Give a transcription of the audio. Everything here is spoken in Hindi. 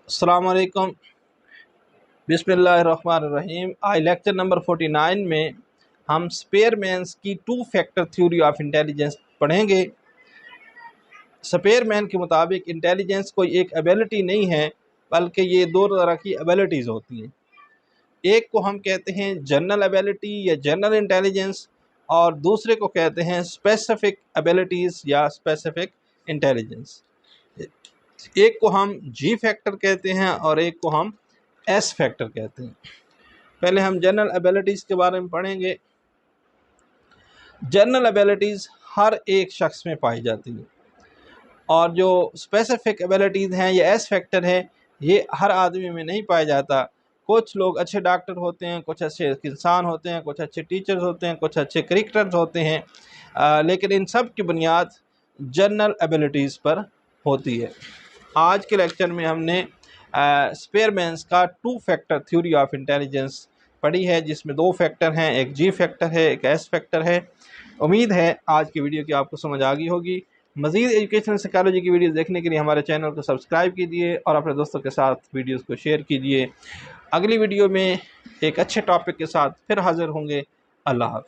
अस्सलाम वालेकुम, बिस्मिल्लाहिर्रहमानिर्रहीम। आज लेक्चर नंबर 49 में हम स्पेयरमैन्स की two factor theory of intelligence पढ़ेंगे। स्पेयरमैन के मुताबिक इंटेलिजेंस कोई एक एबिलिटी नहीं है, बल्कि ये दो तरह की एबिलिटीज़ होती हैं। एक को हम कहते हैं जनरल एबिलिटी या जनरल इंटेलिजेंस, और दूसरे को कहते हैं स्पेसिफिक एबिलिटीज़ या स्पेसिफिक इंटेलिजेंस। एक को हम जी फैक्टर कहते हैं और एक को हम एस फैक्टर कहते हैं। पहले हम जनरल एबिलिटीज़ के बारे में पढ़ेंगे। जनरल एबिलिटीज़ हर एक शख्स में पाई जाती है, और जो स्पेसिफिक एबिलिटीज़ हैं या एस फैक्टर है, ये हर आदमी में नहीं पाया जाता। कुछ लोग अच्छे डॉक्टर होते हैं, कुछ अच्छे इंसान होते हैं, कुछ अच्छे टीचर्स होते हैं, कुछ अच्छे क्रिकेटर्स होते हैं, लेकिन इन सब की बुनियाद जनरल एबिलिटीज़ पर होती है। आज के लेक्चर में हमने स्पेयरमैन्स का two factor theory of intelligence पढ़ी है, जिसमें दो फैक्टर हैं, एक जी फैक्टर है, एक एस फैक्टर है। उम्मीद है आज की वीडियो की आपको समझ आ गई होगी। मज़ीद एजुकेशनल साइकोलॉजी की वीडियोस देखने के लिए हमारे चैनल को सब्सक्राइब कीजिए और अपने दोस्तों के साथ वीडियोस को शेयर कीजिए। अगली वीडियो में एक अच्छे टॉपिक के साथ फिर हाज़िर होंगे। अल्लाह हाफ़िज़।